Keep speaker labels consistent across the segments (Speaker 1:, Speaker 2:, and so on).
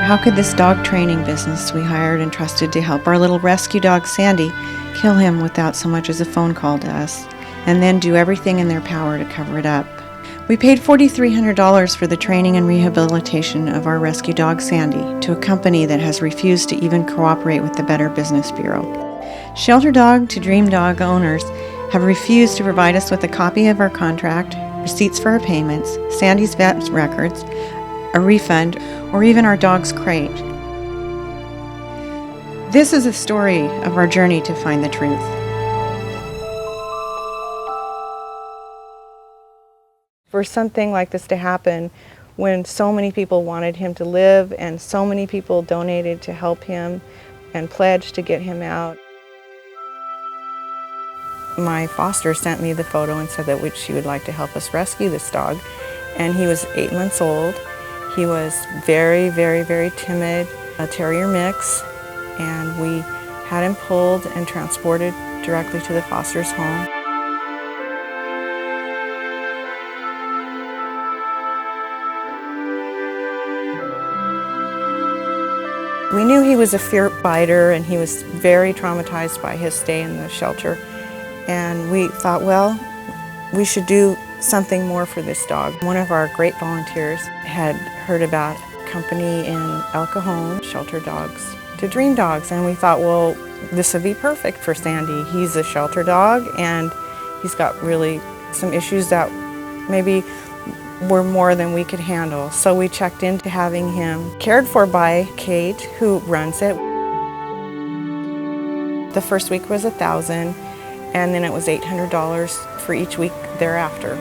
Speaker 1: how could this dog training business we hired and trusted to help our little rescue dog Sandy kill him without so much as a phone call to us, and then do everything in their power to cover it up? We paid $4,300 for the training and rehabilitation of our rescue dog Sandy to a company that has refused to even cooperate with the Better Business Bureau. Shelter Dog to Dream Dog owners have refused to provide us with a copy of our contract, receipts for our payments, Sandy's vet records, a refund, or even our dog's crate. This is a story of our journey to find the truth. For something like this to happen, when so many people wanted him to live and so many people donated to help him and pledged to get him out. My foster sent me the photo and said that she would like to help us rescue this dog. And he was 8 months old. He was very, very, very timid, a terrier mix, and we had him pulled and transported directly to the foster's home. We knew he was a fear biter and he was very traumatized by his stay in the shelter. And we thought, well, we should do something more for this dog. One of our great volunteers had heard about a company in El Cajon, Shelter Dogs to Dream Dogs, and we thought, well, this would be perfect for Sandy. He's a shelter dog and he's got really some issues that maybe were more than we could handle. So we checked into having him cared for by Cate, who runs it. The first week was $1,000, and then it was $800 for each week thereafter.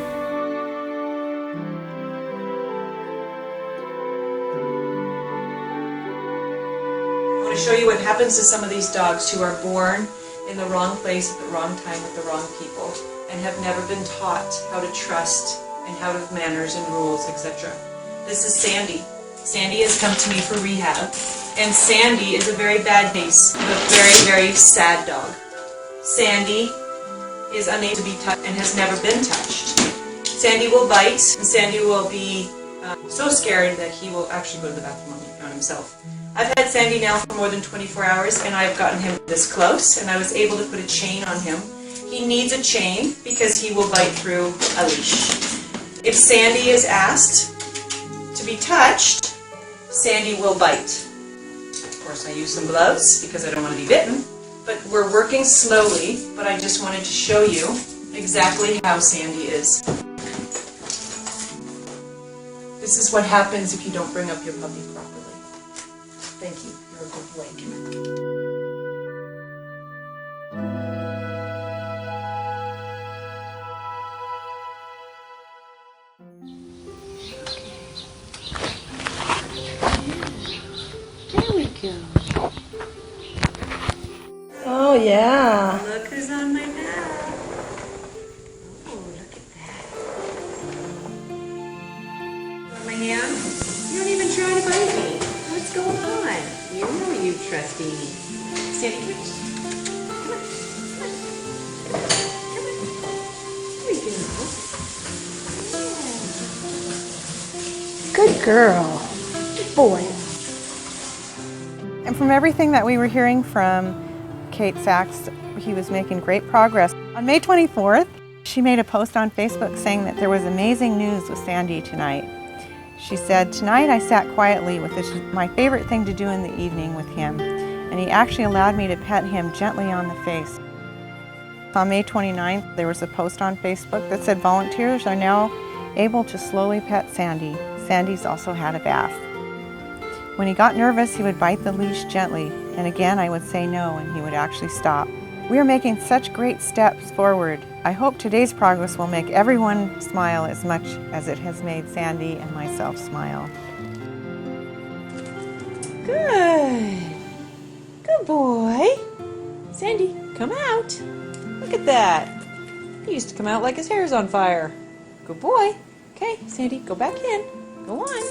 Speaker 2: I want to show you what happens to some of these dogs who are born in the wrong place at the wrong time with the wrong people and have never been taught how to trust and how to have manners and rules, etc. This is Sandy. Sandy has come to me for rehab, and Sandy is a very bad case of a very, very sad dog. Sandy is unable to be touched and has never been touched. Sandy will bite, and Sandy will be so scared that he will actually go to the bathroom on himself. I've had Sandy now for more than 24 hours, and I've gotten him this close, and I was able to put a chain on him. He needs a chain because he will bite through a leash. If Sandy is asked to be touched, Sandy will bite. Of course, I use some gloves because I don't want to be bitten, but we're working slowly, but I just wanted to show you exactly how Sandy is. This is what happens if you don't bring up your puppy properly. Thank you. You're a good boy. Come here. There we go.
Speaker 3: Oh, yeah.
Speaker 2: Look who's on my lap. Oh, look at that. Want my hand? You don't even try to bite me. What's going on? You know you trust me. Sandy, come on. Come on. Here we go.
Speaker 3: Good girl. Good boy.
Speaker 1: And from everything that we were hearing from Cate Sacks, he was making great progress. On May 24th, she made a post on Facebook saying that there was amazing news with Sandy tonight. She said, "Tonight I sat quietly with this, my favorite thing to do in the evening with him, and he actually allowed me to pet him gently on the face." On May 29th, there was a post on Facebook that said volunteers are now able to slowly pet Sandy. Sandy's also had a bath. When he got nervous, he would bite the leash gently, and again I would say no, and he would actually stop. We are making such great steps forward. I hope today's progress will make everyone smile as much as it has made Sandy and myself smile.
Speaker 2: Good. Good boy. Sandy, come out. Look at that. He used to come out like his hair's on fire. Good boy. Okay, Sandy, go back in. Go on.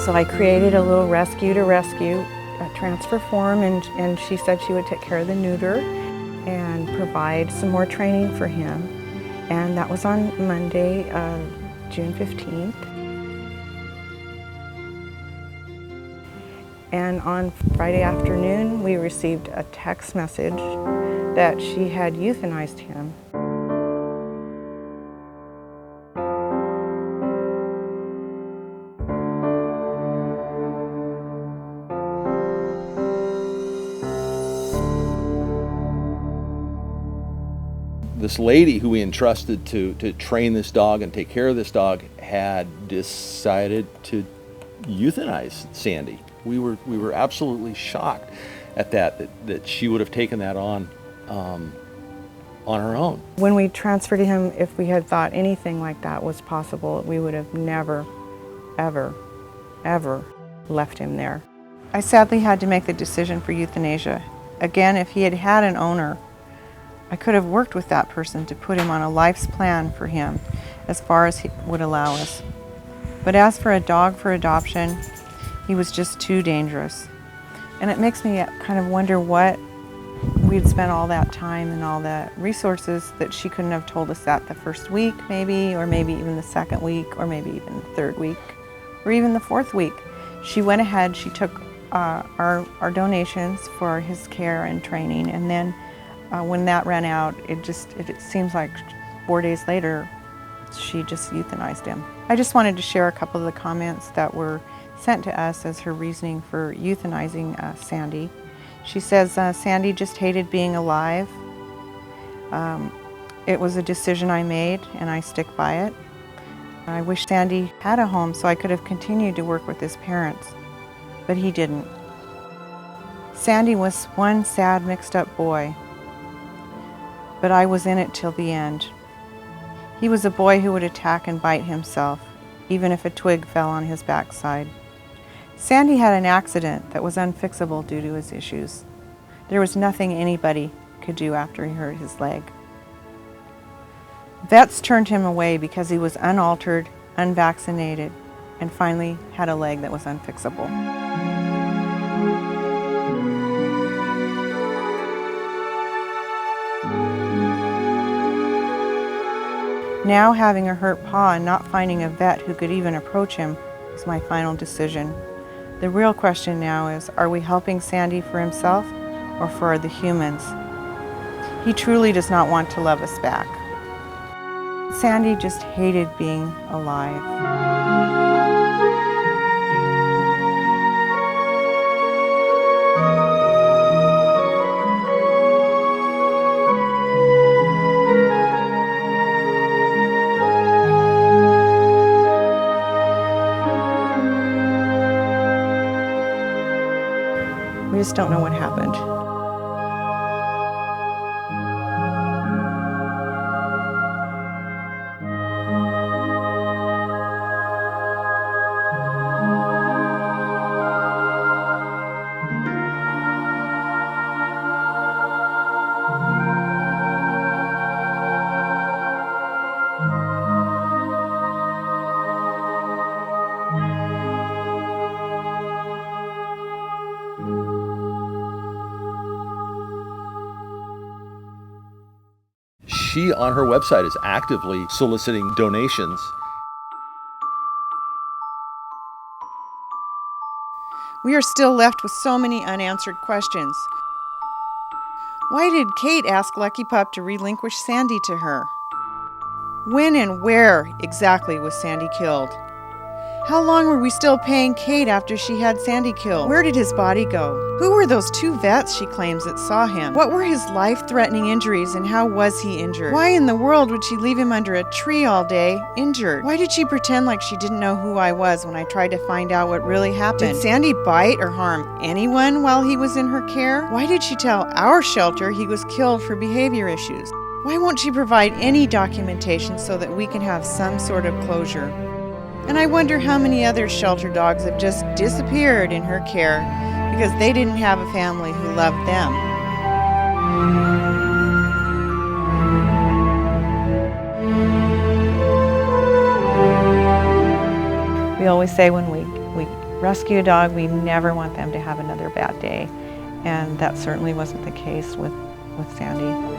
Speaker 1: So I created a little rescue to rescue transfer form, and she said she would take care of the neuter and provide some more training for him. And that was on Monday, June 15th. And on Friday afternoon, we received a text message that she had euthanized him.
Speaker 4: This lady who we entrusted to train this dog and take care of this dog had decided to euthanize Sandy. We were absolutely shocked at that she would have taken that on her own.
Speaker 1: When we transferred him, if we had thought anything like that was possible, we would have never, ever, ever left him there. I sadly had to make the decision for euthanasia. Again, if he had had an owner, I could have worked with that person to put him on a life's plan for him as far as he would allow us. But as for a dog for adoption, he was just too dangerous. And it makes me kind of wonder what we'd spent all that time and all the resources that she couldn't have told us that the first week maybe, or maybe even the second week, or maybe even the third week, or even the fourth week. She went ahead, she took our donations for his care and training, and then when that ran out, it seems like 4 days later, she just euthanized him. I just wanted to share a couple of the comments that were sent to us as her reasoning for euthanizing Sandy. She says, Sandy just hated being alive. It was a decision I made, and I stick by it. I wish Sandy had a home so I could have continued to work with his parents, but he didn't. Sandy was one sad, mixed-up boy, but I was in it till the end. He was a boy who would attack and bite himself, even if a twig fell on his backside. Sandy had an accident that was unfixable due to his issues. There was nothing anybody could do after he hurt his leg. Vets turned him away because he was unaltered, unvaccinated, and finally had a leg that was unfixable. Now, having a hurt paw and not finding a vet who could even approach him was my final decision. The real question now is, are we helping Sandy for himself or for the humans? He truly does not want to love us back. Sandy just hated being alive. We just don't know what happened.
Speaker 4: She, on her website, is actively soliciting donations.
Speaker 1: We are still left with so many unanswered questions. Why did Cate ask Lucky Pup to relinquish Sandy to her? When and where exactly was Sandy killed? How long were we still paying Cate after she had Sandy killed? Where did his body go? Who were those 2 vets she claims that saw him? What were his life-threatening injuries, and how was he injured? Why in the world would she leave him under a tree all day, injured? Why did she pretend like she didn't know who I was when I tried to find out what really happened? Did Sandy bite or harm anyone while he was in her care? Why did she tell our shelter he was killed for behavior issues? Why won't she provide any documentation so that we can have some sort of closure? And I wonder how many other shelter dogs have just disappeared in her care because they didn't have a family who loved them. We always say when we rescue a dog, we never want them to have another bad day. And that certainly wasn't the case with Sandy.